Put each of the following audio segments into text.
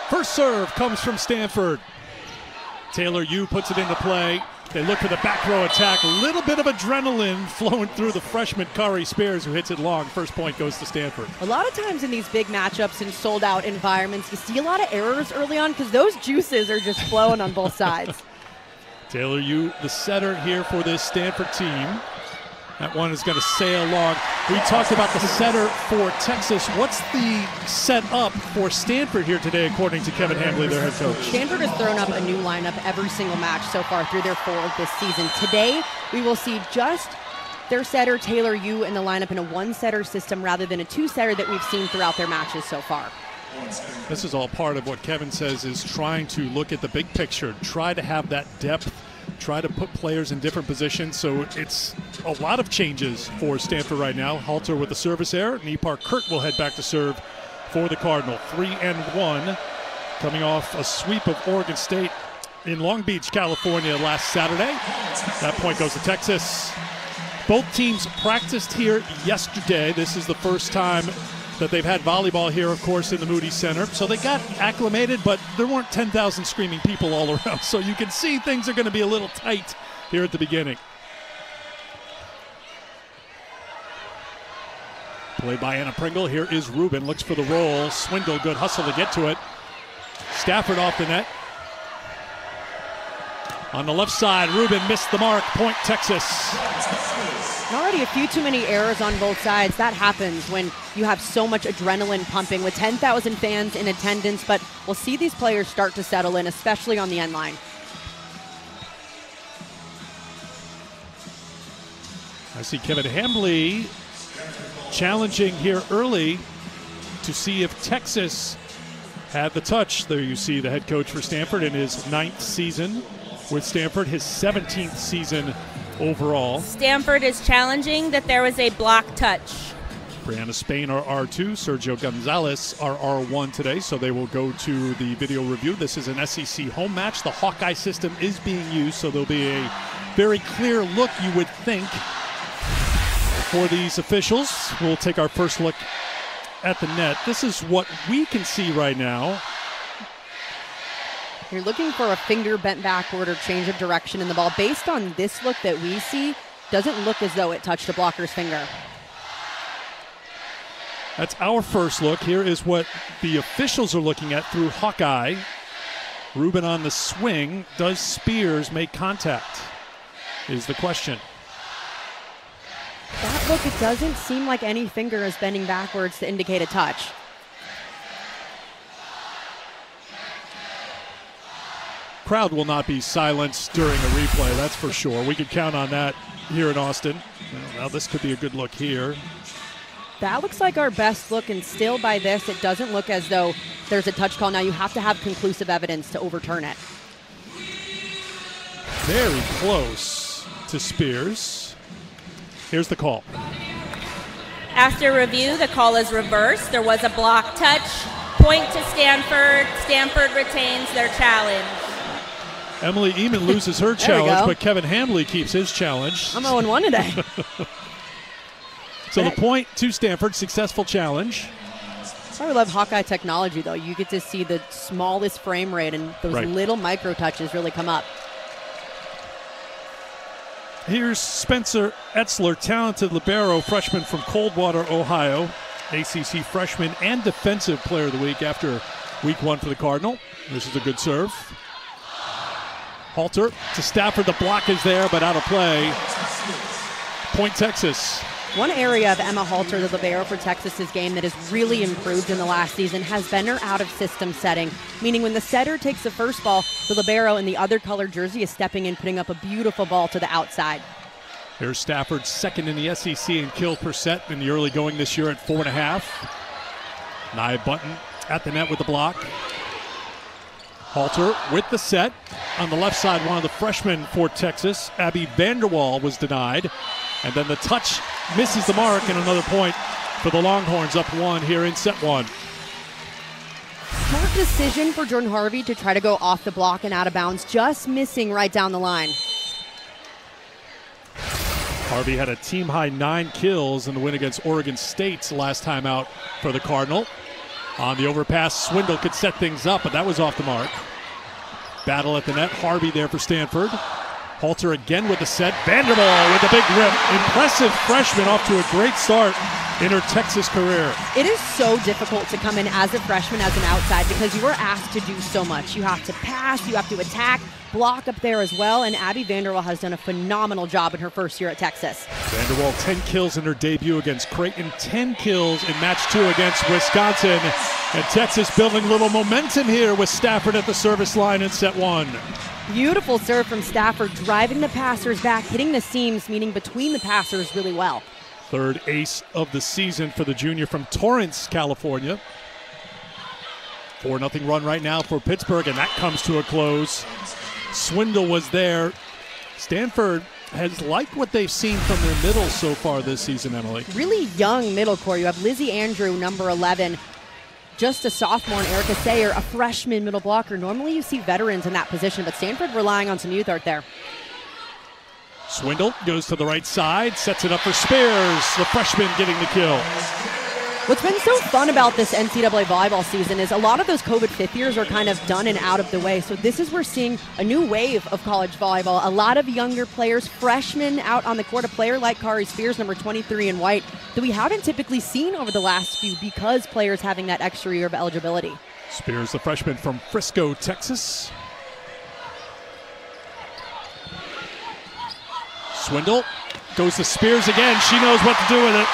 First serve comes from Stanford. Taylor Yu puts it into play. They look for the back row attack. A little bit of adrenaline flowing through the freshman Kari Spears, who hits it long. First point goes to Stanford. A lot of times in these big matchups in sold-out environments, you see a lot of errors early on because those juices are just flowing on both sides. Taylor Yu, the setter here for this Stanford team. That one is going to sail along. We talked about the setter for Texas. What's the setup for Stanford here today, according to Kevin Hambly, their head coach? Stanford has thrown up a new lineup every single match so far through their 4 of this season. Today, we will see just their setter, Taylor Yu, in the lineup in a one-setter system rather than a two-setter that we've seen throughout their matches so far. This is all part of what Kevin says is trying to look at the big picture, try to have that depth, try to put players in different positions. So it's a lot of changes for Stanford right now. Halter with the service error. Nipar Kurt will head back to serve for the Cardinal. 3-1, coming off a sweep of Oregon State in Long Beach, California last Saturday. That point goes to Texas. Both teams practiced here yesterday. This is the first time that they've had volleyball here, of course, in the Moody Center. So they got acclimated, but there weren't 10,000 screaming people all around. So you can see things are going to be a little tight here at the beginning. Played by Anna Pringle. Here is Rubin. Looks for the roll. Swindle, good hustle to get to it. Stafford off the net. On the left side, Rubin missed the mark. Point, Texas. And already a few too many errors on both sides. That happens when you have so much adrenaline pumping with 10,000 fans in attendance, but we'll see these players start to settle in, especially on the end line. I see Kevin Hambly challenging here early to see if Texas had the touch. There you see the head coach for Stanford in his 9th season with Stanford, his 17th season overall. Stanford is challenging that there was a block touch. Brianna Spain are R2, Sergio Gonzalez are R1 today, so they will go to the video review. This is an SEC home match. The Hawkeye system is being used, so there'll be a very clear look, you would think, for these officials. We'll take our first look at the net. This is what we can see right now. You're looking for a finger bent backward or change of direction in the ball. Based on this look that we see, doesn't look as though it touched a blocker's finger. That's our first look. Here is what the officials are looking at through Hawkeye. Rubin on the swing. Does Spears make contact? Is the question. That look, it doesn't seem like any finger is bending backwards to indicate a touch. Crowd will not be silenced during a replay, that's for sure. We could count on that here in Austin. Well, this could be a good look here. That looks like our best look, and still by this, it doesn't look as though there's a touch call. Now you have to have conclusive evidence to overturn it. Very close to Spears. Here's the call. After review, the call is reversed. There was a block touch. Point to Stanford. Stanford retains their challenge. Emily Eamon loses her challenge, but Kevin Hambly keeps his challenge. I'm 0-1 today. So the point to Stanford, successful challenge. I love Hawkeye technology, though. You get to see the smallest frame rate, and those little micro touches really come up. Here's Spencer Etzler, talented libero, freshman from Coldwater, Ohio. ACC freshman and defensive player of the week after week 1 for the Cardinal. This is a good serve. Halter to Stafford. The block is there, but out of play. Point, Texas. One area of Emma Halter, the libero for Texas's game, that has really improved in the last season has been her out-of-system setting, meaning when the setter takes the first ball, the libero in the other colored jersey is stepping in, putting up a beautiful ball to the outside. Here's Stafford, second in the SEC in kills per set in the early going this year at 4.5. Nia Bunton at the net with the block. Halter with the set. On the left side, one of the freshmen for Texas, Abby Vanderwall, was denied. And then the touch misses the mark, and another point for the Longhorns, up 1 here in set 1. Smart decision for Jordan Harvey to try to go off the block and out of bounds, just missing right down the line. Harvey had a team-high 9 kills in the win against Oregon State's last time out for the Cardinal. On the overpass, Swindle could set things up, but that was off the mark. Battle at the net, Harvey there for Stanford. Halter again with the set. Vanderbilt with a big rip. Impressive freshman, off to a great start in her Texas career. It is so difficult to come in as a freshman, as an outside, because you are asked to do so much. You have to pass, you have to attack, block up there as well, and Abby Vanderbilt has done a phenomenal job in her first year at Texas. Vanderbilt 10 kills in her debut against Creighton, 10 kills in match 2 against Wisconsin. And Texas building a little momentum here with Stafford at the service line in set 1. Beautiful serve from Stafford, driving the passers back, hitting the seams, meaning between the passers really well. Third ace of the season for the junior from Torrance, California. 4-0 run right now for Pittsburgh, and that comes to a close. Swindle was there. Stanford has liked what they've seen from their middle so far this season, Emily. Really young middle core. You have Lizzie Andrew, number 11. Just a sophomore, and Erica Sayer, a freshman middle blocker. Normally you see veterans in that position, but Stanford relying on some youth art there. Swindle goes to the right side, sets it up for Spears, the freshman getting the kill. What's been so fun about this NCAA volleyball season is a lot of those COVID fifth years are kind of done and out of the way. So this is we're seeing a new wave of college volleyball. A lot of younger players, freshmen out on the court, a player like Kari Spears, number 23 in white, that we haven't typically seen over the last few because players having that extra year of eligibility. Spears, the freshman from Frisco, Texas. Swindle goes to Spears again. She knows what to do with it.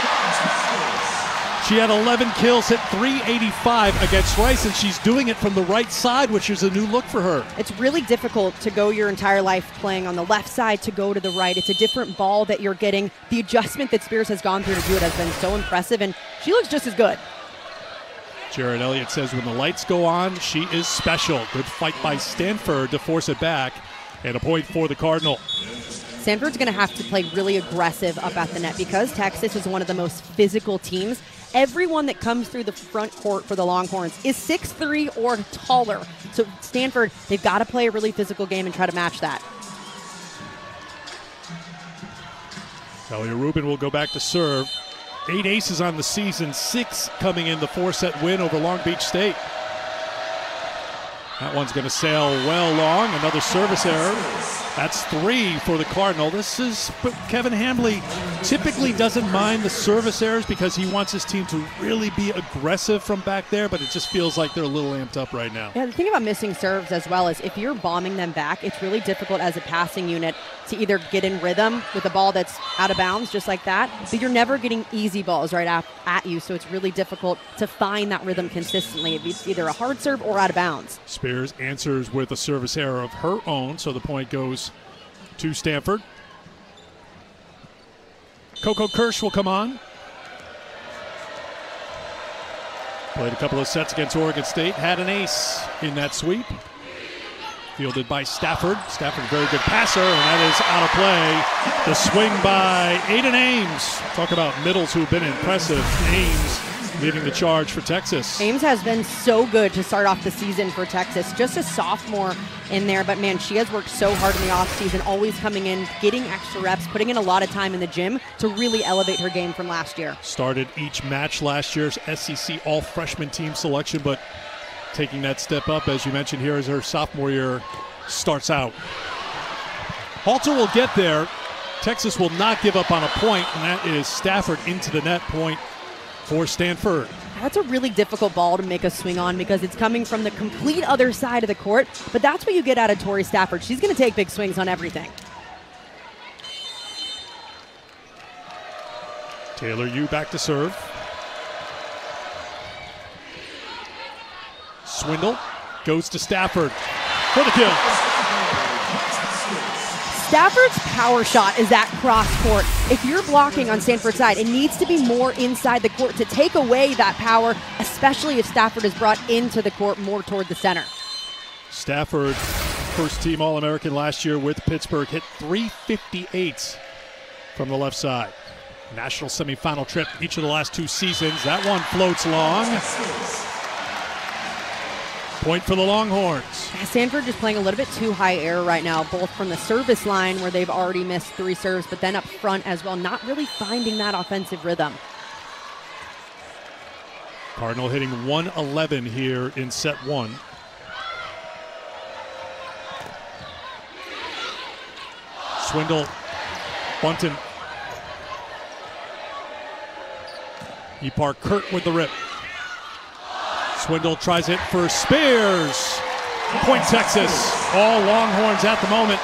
She had 11 kills, hit 385 against Rice, and she's doing it from the right side, which is a new look for her. It's really difficult to go your entire life playing on the left side to go to the right. It's a different ball that you're getting. The adjustment that Spears has gone through to do it has been so impressive, and she looks just as good. Jared Elliott says when the lights go on, she is special. Good fight by Stanford to force it back, and a point for the Cardinal. Stanford's going to have to play really aggressive up at the net because Texas is one of the most physical teams. Everyone that comes through the front court for the Longhorns is 6'3" or taller. So Stanford, they've got to play a really physical game and try to match that. Talia Rubin will go back to serve. 8 aces on the season, 6 coming in the 4-set win over Long Beach State. That one's going to sail well long. Another service error. That's 3 for the Cardinal. This is Kevin Hambley typically doesn't mind the service errors because he wants his team to really be aggressive from back there, but it just feels like they're a little amped up right now. Yeah, the thing about missing serves as well is if you're bombing them back, it's really difficult as a passing unit to either get in rhythm with a ball that's out of bounds just like that, but you're never getting easy balls right at you, so it's really difficult to find that rhythm consistently. It's either a hard serve or out of bounds. Spears answers with a service error of her own, so the point goes to Stanford. Coco Kirsch will come on. Played a couple of sets against Oregon State, had an ace in that sweep. Fielded by Stafford. Stafford, very good passer, and that is out of play. The swing by Aiden Ames. Talk about middles who've been impressive. Ames leading the charge for Texas. Ames has been so good to start off the season for Texas. Just a sophomore in there, but man, she has worked so hard in the offseason, always coming in, getting extra reps, putting in a lot of time in the gym to really elevate her game from last year. Started each match last year's SEC all-freshman team selection, but taking that step up, as you mentioned here, as her sophomore year starts out. Halter will get there. Texas will not give up on a point, and that is Stafford into the net, point for Stanford. That's a really difficult ball to make a swing on because it's coming from the complete other side of the court, but that's what you get out of Tori Stafford. She's going to take big swings on everything. Taylor Yu back to serve. Swindle goes to Stafford for the kill. Stafford's power shot is that cross court. If you're blocking on Stanford's side, it needs to be more inside the court to take away that power, especially if Stafford is brought into the court more toward the center. Stafford, first team All-American last year with Pittsburgh, hit 358 from the left side. National semifinal trip each of the last 2 seasons. That one floats long. Point for the Longhorns. Stanford just playing a little bit too high air right now, both from the service line where they've already missed 3 serves, but then up front as well, not really finding that offensive rhythm. Cardinal hitting 111 here in set one. Swindle, Bunton. Kurt with the rip. Swindle tries it for Spears. Point Texas. All Longhorns at the moment.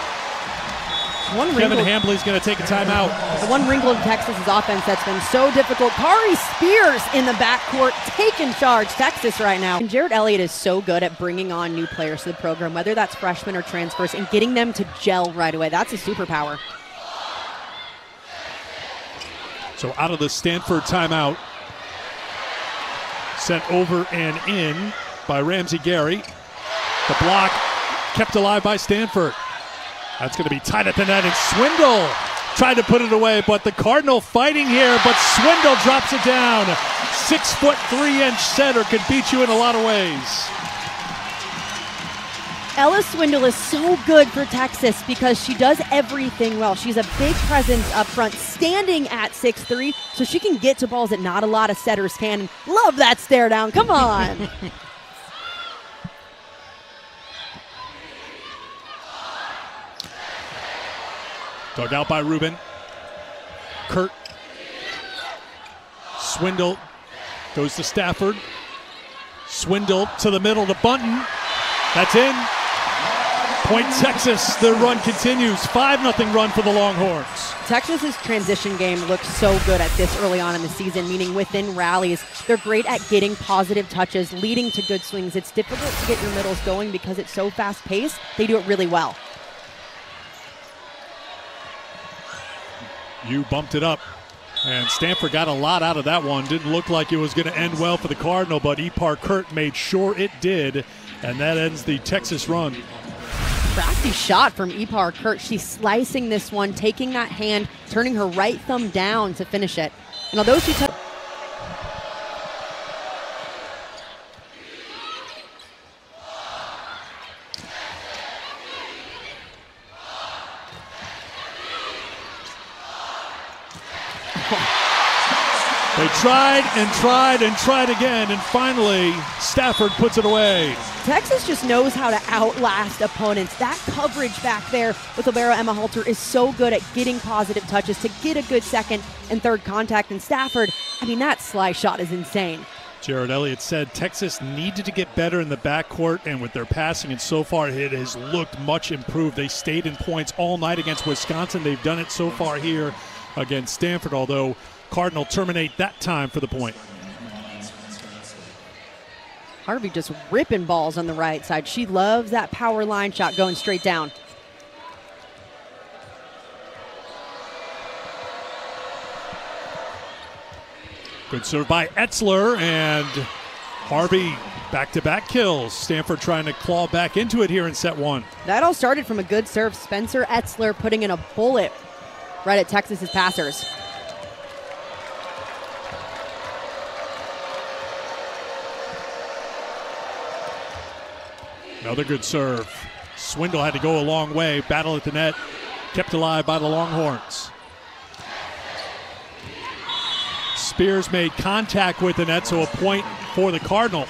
Kevin Hambley's going to take a timeout. The one wrinkle in Texas's offense that's been so difficult. Kari Spears in the backcourt taking charge. Texas right now. And Jarrett Elliott is so good at bringing on new players to the program, whether that's freshmen or transfers, and getting them to gel right away. That's a superpower. So out of the Stanford timeout, sent over and in by Ramsey Gary. The block kept alive by Stanford. That's going to be tight at the net, and Swindle tried to put it away, but the Cardinal fighting here, but Swindle drops it down. 6'3" setter could beat you in a lot of ways. Ella Swindle is so good for Texas because she does everything well. She's a big presence up front, standing at 6'3", so she can get to balls that not a lot of setters can. Love that stare down. Come on. Dug out by Rubin. Kurt. Swindle goes to Stafford. Swindle to the middle to Bunton. That's in. Point Texas. The run continues. 5-0 run for the Longhorns. Texas's transition game looks so good at this early on in the season, meaning within rallies. They're great at getting positive touches, leading to good swings. It's difficult to get your middles going because it's so fast-paced. They do it really well. You bumped it up, and Stanford got a lot out of that one. Didn't look like it was going to end well for the Cardinal, but Kurt made sure it did, and that ends the Texas run. Crafty shot from Kurt. She's slicing this one, taking that hand, turning her right thumb down to finish it. And although she took... They tried and tried and tried again, and finally Stafford puts it away. Texas just knows how to outlast opponents. That coverage back there with libero Emma Halter is so good at getting positive touches to get a good second and third contact. And Stafford, I mean, that slice shot is insane. Jarrett Elliott said Texas needed to get better in the backcourt, and with their passing, and so far it has looked much improved. They stayed in points all night against Wisconsin. They've done it so far here against Stanford, although Cardinal terminate that time for the point. Harvey just ripping balls on the right side. She loves that power line shot going straight down. Good serve by Etzler, and Harvey back-to-back kills. Stanford trying to claw back into it here in set one. That all started from a good serve. Spencer Etzler putting in a bullet right at Texas's passers. Another good serve. Swindle had to go a long way. Battle at the net. Kept alive by the Longhorns. Spears made contact with the net, so a point for the Cardinal.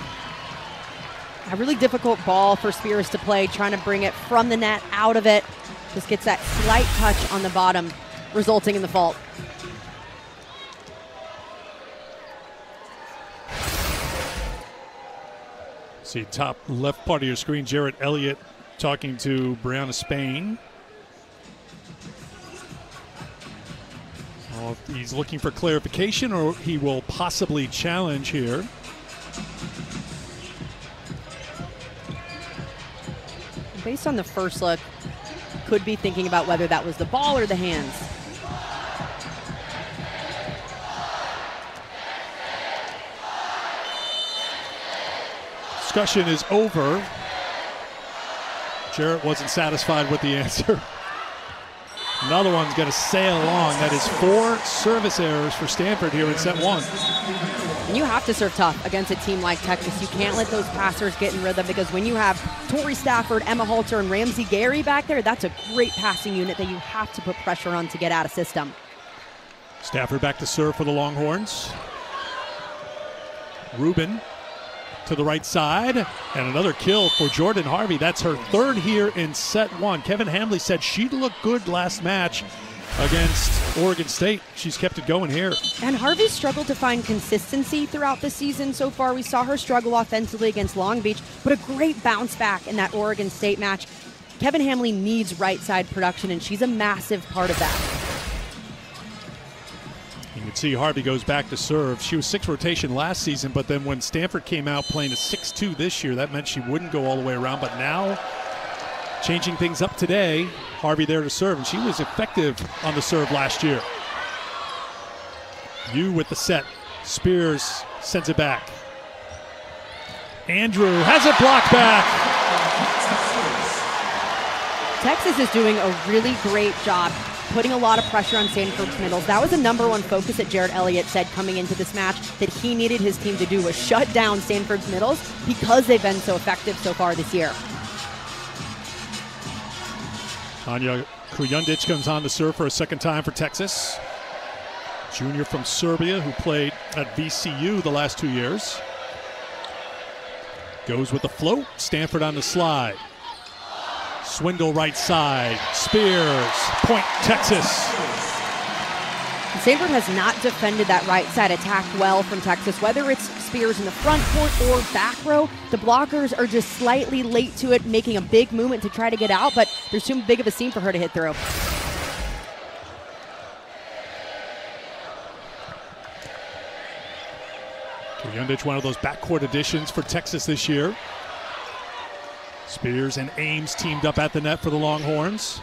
A really difficult ball for Spears to play, trying to bring it from the net, out of it. Just gets that slight touch on the bottom, resulting in the fault. See top left part of your screen, Jarrett Elliott talking to Brianna Spain. Well, he's looking for clarification, or he will possibly challenge here. Based on the first look, could be thinking about whether that was the ball or the hands. Discussion is over. Jarrett wasn't satisfied with the answer. Another one's going to sail along. That is 4 service errors for Stanford here in set one. And you have to serve tough against a team like Texas. You can't let those passers get in rhythm, because when you have Tori Stafford, Emma Halter, and Ramsey Gary back there, that's a great passing unit that you have to put pressure on to get out of system. Stafford back to serve for the Longhorns. Rubin to the right side, and another kill for Jordan Harvey. That's her third here in set one. Kevin Hamley said she looked good last match against Oregon State. She's kept it going here. And Harvey struggled to find consistency throughout the season so far. We saw her struggle offensively against Long Beach, but a great bounce back in that Oregon State match. Kevin Hamley needs right side production, and she's a massive part of that. You can see Harvey goes back to serve. She was 6 rotation last season, but then when Stanford came out playing a 6-2 this year, that meant she wouldn't go all the way around. But now, changing things up today, Harvey there to serve, and she was effective on the serve last year. Yu with the set. Spears sends it back. Andrew has it blocked back. Texas is doing a really great job putting a lot of pressure on Stanford's middles. That was the #1 focus that Jared Elliott said coming into this match that he needed his team to do, was shut down Stanford's middles because they've been so effective so far this year. Tanja Kujundic comes on to serve for a second time for Texas. Junior from Serbia who played at VCU the last 2 years. Goes with the float. Stanford on the slide. Swindle right side. Spears. Point Texas. Stanford has not defended that right side attack well from Texas, whether it's Spears in the front court or back row. The blockers are just slightly late to it, making a big movement to try to get out, but there's too big of a seam for her to hit through. Kujundic, one of those backcourt additions for Texas this year. Spears and Ames teamed up at the net for the Longhorns.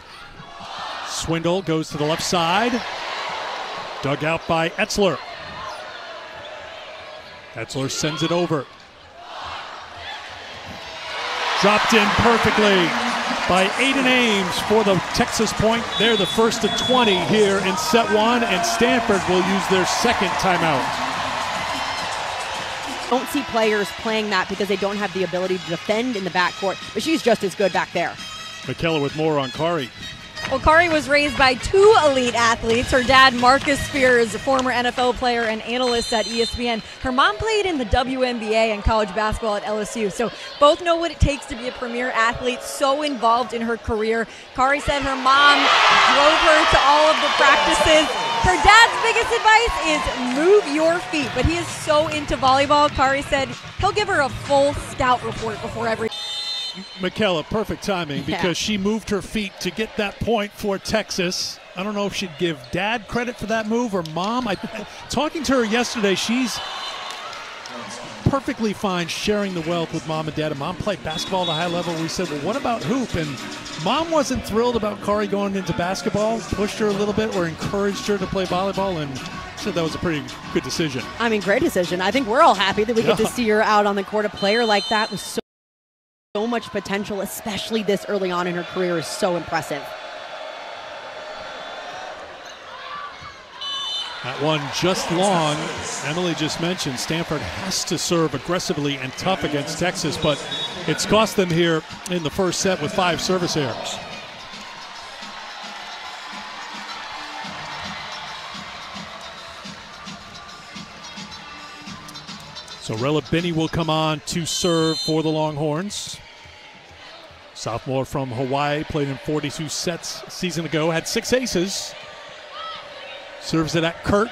Swindle goes to the left side. Dug out by Etzler. Etzler sends it over. Dropped in perfectly by Aiden Ames for the Texas point. They're the first to 20 here in set one, and Stanford will use their second timeout. Don't see players playing that because they don't have the ability to defend in the backcourt, but she's just as good back there. McKellar with more on Kari. Well, Kari was raised by 2 elite athletes. Her dad, Marcus Spears, a former NFL player and analyst at ESPN. Her mom played in the WNBA and college basketball at LSU. So both know what it takes to be a premier athlete, so involved in her career. Kari said her mom drove her to all of the practices. Her dad's biggest advice is move your feet, but he is so into volleyball. Kari said he'll give her a full scout report before every. McKellar, perfect timing because she moved her feet to get that point for Texas. I don't know if she'd give dad credit for that move or mom. Talking to her yesterday, she's perfectly fine sharing the wealth with mom and dad. And mom played basketball at a high level. We said, well, what about hoop? And mom wasn't thrilled about Kari going into basketball, pushed her a little bit or encouraged her to play volleyball, and said that was a pretty good decision. I mean, great decision. I think we're all happy that we get to see her out on the court. A player like that with so much potential, especially this early on in her career, is so impressive. That one just long. Emily just mentioned Stanford has to serve aggressively and tough against Texas, but it's cost them here in the first set with 5 service errors. So Rella Binney will come on to serve for the Longhorns. Sophomore from Hawaii, played in 42 sets a season ago, had 6 aces. Serves it at Kurt.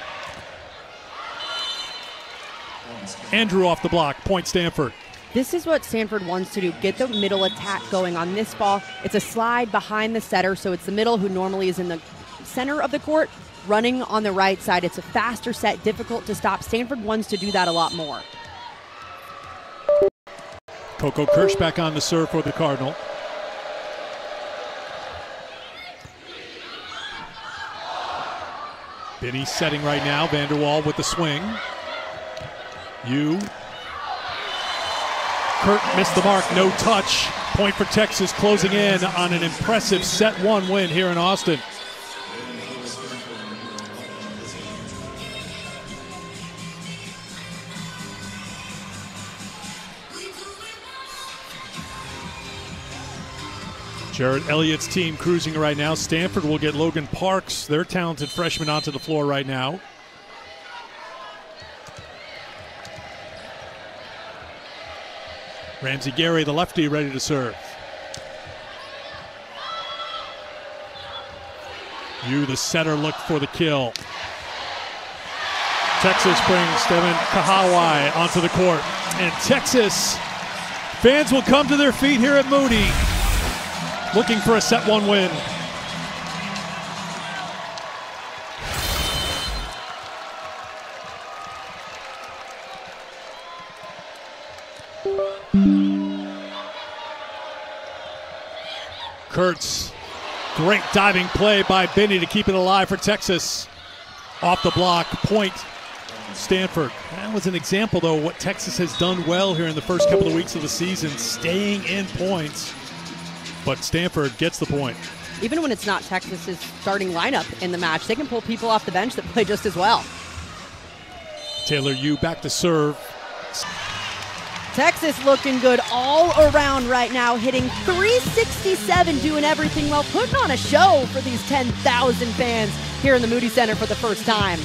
Andrew off the block, point Stanford. This is what Stanford wants to do, get the middle attack going on this ball. It's a slide behind the setter, so it's the middle who normally is in the center of the court, running on the right side. It's a faster set, difficult to stop. Stanford wants to do that a lot more. Coco Kirsch back on the serve for the Cardinal. Binney setting right now. Vanderwall with the swing. Yu. Kurt missed the mark, no touch. Point for Texas, closing in on an impressive set 1 win here in Austin. Jared Elliott's team cruising right now. Stanford will get Logan Parks, their talented freshman, onto the floor right now. Ramsey Gary, the lefty, ready to serve. You, the setter, look for the kill. Texas brings Devin Kahawai onto the court. And Texas fans will come to their feet here at Moody, looking for a set one win. Kurtz, great diving play by Benny to keep it alive for Texas. Off the block, point, Stanford. That was an example, though, what Texas has done well here in the first couple of weeks of the season, staying in points. But Stanford gets the point. Even when it's not Texas's starting lineup in the match, they can pull people off the bench that play just as well. Taylor Yu back to serve. Texas looking good all around right now, hitting 367, doing everything well, putting on a show for these 10,000 fans here in the Moody Center for the first time.